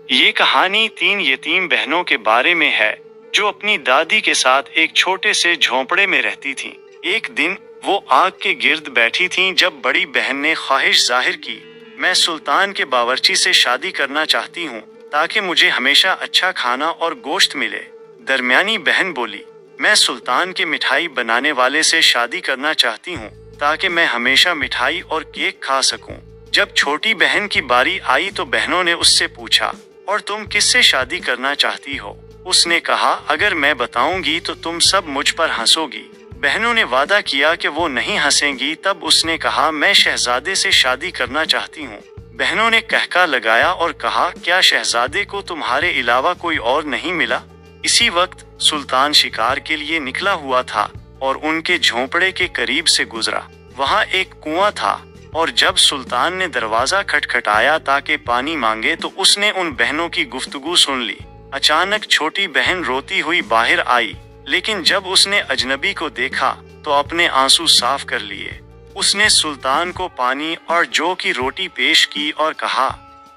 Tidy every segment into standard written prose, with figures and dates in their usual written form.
ये कहानी 3 यतीम बहनों के बारे में है जो अपनी दादी के साथ एक छोटे से झोंपड़े में रहती थीं। एक दिन वो आग के गिर्द बैठी थीं जब बड़ी बहन ने ख्वाहिश जाहिर की, मैं सुल्तान के बावर्ची से शादी करना चाहती हूँ ताकि मुझे हमेशा अच्छा खाना और गोश्त मिले। दरमियानी बहन बोली, मैं सुल्तान के मिठाई बनाने वाले से शादी करना चाहती हूँ ताकि मैं हमेशा मिठाई और केक खा सकूं। जब छोटी बहन की बारी आई तो बहनों ने उससे पूछा, और तुम किससे शादी करना चाहती हो? उसने कहा, अगर मैं बताऊंगी तो तुम सब मुझ पर हंसोगी। बहनों ने वादा किया कि वो नहीं हंसेंगी। तब उसने कहा, मैं शहजादे से शादी करना चाहती हूँ। बहनों ने कहका लगाया और कहा, क्या शहजादे को तुम्हारे अलावा कोई और नहीं मिला? इसी वक्त सुल्तान शिकार के लिए निकला हुआ था और उनके झोंपड़े के करीब से गुजरा। वहाँ एक कुआं था और जब सुल्तान ने दरवाजा खटखटाया ताकि पानी मांगे तो उसने उन बहनों की गुफ्तगू सुन ली। अचानक छोटी बहन रोती हुई बाहर आई, लेकिन जब उसने अजनबी को देखा तो अपने आंसू साफ कर लिए। उसने सुल्तान को पानी और जौ की रोटी पेश की और कहा,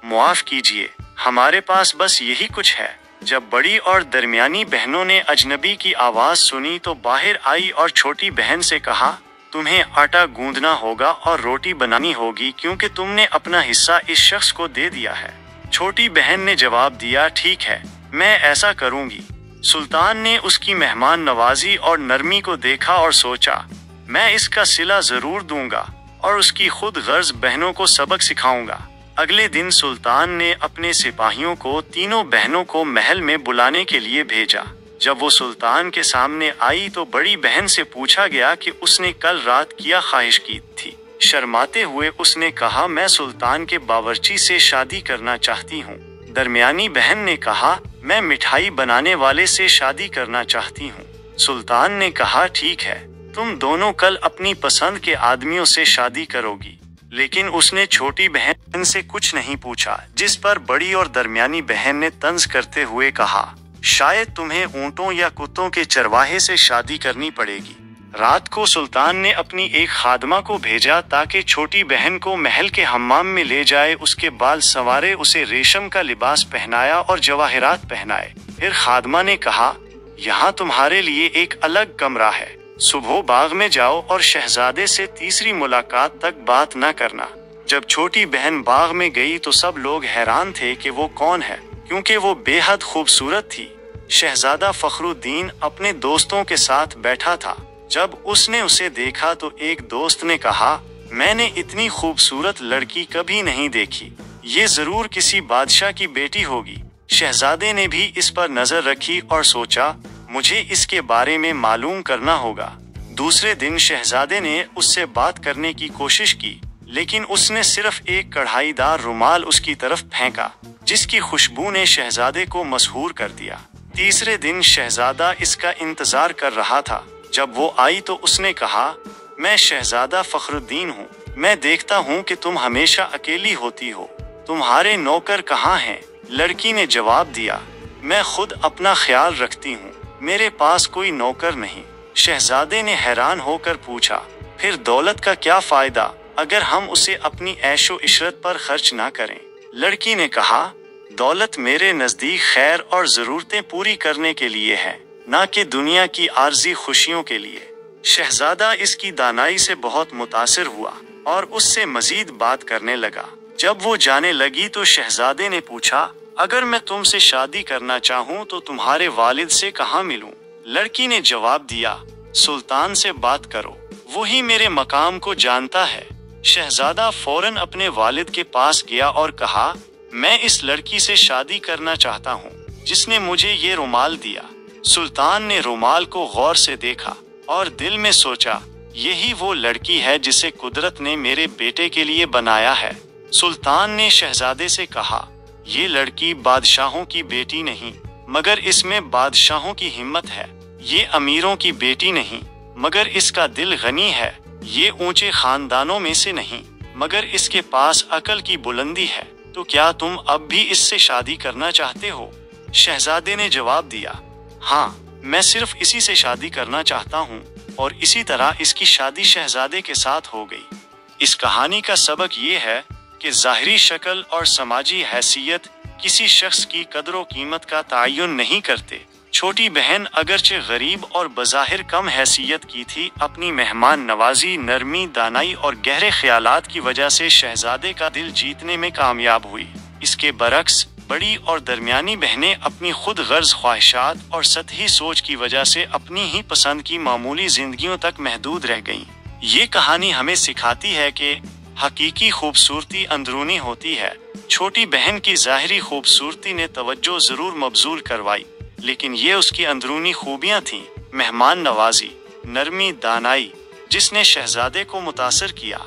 मुआफ कीजिए, हमारे पास बस यही कुछ है। जब बड़ी और दरमियानी बहनों ने अजनबी की आवाज सुनी तो बाहर आई और छोटी बहन से कहा, तुम्हें आटा गूंदना होगा और रोटी बनानी होगी क्योंकि तुमने अपना हिस्सा इस शख्स को दे दिया है। छोटी बहन ने जवाब दिया, ठीक है, मैं ऐसा करूंगी। सुल्तान ने उसकी मेहमान नवाजी और नरमी को देखा और सोचा, मैं इसका सिला जरूर दूंगा और उसकी खुद गर्ज बहनों को सबक सिखाऊंगा। अगले दिन सुल्तान ने अपने सिपाहियों को तीनों बहनों को महल में बुलाने के लिए भेजा। जब वो सुल्तान के सामने आई तो बड़ी बहन से पूछा गया कि उसने कल रात क्या ख्वाहिश की थी। शर्माते हुए उसने कहा, मैं सुल्तान के बावर्ची से शादी करना चाहती हूँ। दरमियानी बहन ने कहा, मैं मिठाई बनाने वाले से शादी करना चाहती हूँ। सुल्तान ने कहा, ठीक है, तुम दोनों कल अपनी पसंद के आदमियों से शादी करोगी। लेकिन उसने छोटी बहन से कुछ नहीं पूछा, जिस पर बड़ी और दरमियानी बहन ने तंज करते हुए कहा, शायद तुम्हें ऊंटों या कुत्तों के चरवाहे से शादी करनी पड़ेगी। रात को सुल्तान ने अपनी एक खादमा को भेजा ताकि छोटी बहन को महल के हम्माम में ले जाए, उसके बाल संवारे, उसे रेशम का लिबास पहनाया और जवाहरात पहनाए। फिर खादमा ने कहा, यहाँ तुम्हारे लिए एक अलग कमरा है, सुबह बाग में जाओ और शहजादे से तीसरी मुलाकात तक बात न करना। जब छोटी बहन बाग में गई तो सब लोग हैरान थे कि वो कौन है, क्योंकि वो बेहद खूबसूरत थी। शहजादा फखरुद्दीन अपने दोस्तों के साथ बैठा था। जब उसने उसे देखा तो एक दोस्त ने कहा, मैंने इतनी खूबसूरत लड़की कभी नहीं देखी, ये जरूर किसी बादशाह की बेटी होगी। शहजादे ने भी इस पर नजर रखी और सोचा, मुझे इसके बारे में मालूम करना होगा। दूसरे दिन शहजादे ने उससे बात करने की कोशिश की, लेकिन उसने सिर्फ एक कढ़ाईदार रुमाल उसकी तरफ फेंका, जिसकी खुशबू ने शहजादे को मशहूर कर दिया। तीसरे दिन शहजादा इसका इंतजार कर रहा था। जब वो आई तो उसने कहा, मैं शहजादा फखरुद्दीन हूँ, मैं देखता हूँ कि तुम हमेशा अकेली होती हो, तुम्हारे नौकर कहाँ हैं? लड़की ने जवाब दिया, मैं खुद अपना ख्याल रखती हूँ, मेरे पास कोई नौकर नहीं। शहजादे ने हैरान होकर पूछा, फिर दौलत का क्या फायदा अगर हम उसे अपनी ऐशो इशरत पर खर्च ना करें? लड़की ने कहा, दौलत मेरे नजदीक खैर और जरूरतें पूरी करने के लिए है, ना कि दुनिया की आर्जी खुशियों के लिए। शहजादा इसकी दानाई से बहुत मुतासिर हुआ और उससे मजीद बात करने लगा। जब वो जाने लगी तो शहजादे ने पूछा, अगर मैं तुमसे शादी करना चाहूँ तो तुम्हारे वालिद से कहाँ मिलूं? लड़की ने जवाब दिया, सुल्तान से बात करो, वही मेरे मकाम को जानता है। शहजादा फौरन अपने वालिद के पास गया और कहा, मैं इस लड़की से शादी करना चाहता हूँ जिसने मुझे ये रुमाल दिया। सुल्तान ने रुमाल को गौर से देखा और दिल में सोचा, यही वो लड़की है जिसे कुदरत ने मेरे बेटे के लिए बनाया है। सुल्तान ने शहजादे से कहा, ये लड़की बादशाहों की बेटी नहीं, मगर इसमें बादशाहों की हिम्मत है। ये अमीरों की बेटी नहीं, मगर इसका दिल गनी है। ये ऊंचे खानदानों में से नहीं, मगर इसके पास अकल की बुलंदी है। तो क्या तुम अब भी इससे शादी करना चाहते हो? शहजादे ने जवाब दिया, हाँ, मैं सिर्फ इसी से शादी करना चाहता हूँ। और इसी तरह इसकी शादी शहजादे के साथ हो गई। इस कहानी का सबक ये है कि ज़ाहिरी शक्ल और समाजी हैसियत किसी शख्स की कदर व कीमत का तयन नहीं करते। छोटी बहन अगरचे गरीब और बज़ाहिर कम हैसियत की थी, अपनी मेहमान नवाजी, नरमी, दानाई और गहरे ख्यालात की वजह से शहजादे का दिल जीतने में कामयाब हुई। इसके बरक्स बड़ी और दरमियानी बहनें अपनी खुद गर्ज ख्वाहिशात और सतही सोच की वजह से अपनी ही पसंद की मामूली जिंदगियों तक महदूद रह गईं। ये कहानी हमें सिखाती है कि हकीकी खूबसूरती अंदरूनी होती है। छोटी बहन की ज़ाहिरी खूबसूरती ने तवज्जो ज़रूर मबजूल करवाई, लेकिन ये उसकी अंदरूनी खूबियाँ थीं, मेहमान नवाजी, नरमी, दानाई, जिसने शहजादे को मुतासर किया।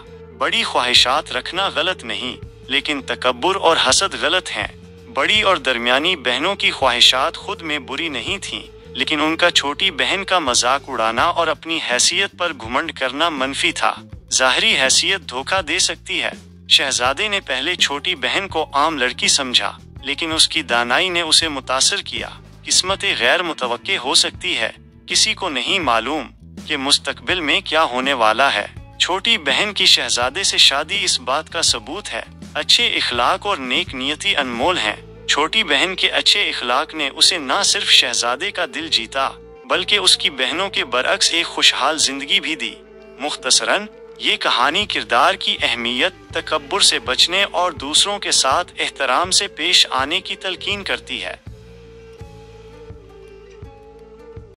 बड़ी ख्वाहिशात रखना गलत नहीं, लेकिन तकब्बुर और हसद गलत हैं। बड़ी और दरमियानी बहनों की ख्वाहिशात खुद में बुरी नहीं थीं, लेकिन उनका छोटी बहन का मजाक उड़ाना और अपनी हैसियत पर घुमंड करना मनफी था। ज़ाहिरी हैसियत धोखा दे सकती है। शहजादे ने पहले छोटी बहन को आम लड़की समझा, लेकिन उसकी दानाई ने उसे मुतासर किया। किस्मतें गैर मुतवक्के हो सकती है, किसी को नहीं मालूम कि मुस्तकबिल में क्या होने वाला है। छोटी बहन की शहजादे से शादी इस बात का सबूत है। अच्छे इखलाक और नेक नियति अनमोल हैं। छोटी बहन के अच्छे इखलाक ने उसे न सिर्फ शहजादे का दिल जीता, बल्कि उसकी बहनों के बरअक्स एक खुशहाल जिंदगी भी दी। मुख्तसरन, ये कहानी किरदार की अहमियत, तकब्बुर से बचने और दूसरों के साथ एहतराम से पेश आने की तलकीन करती है।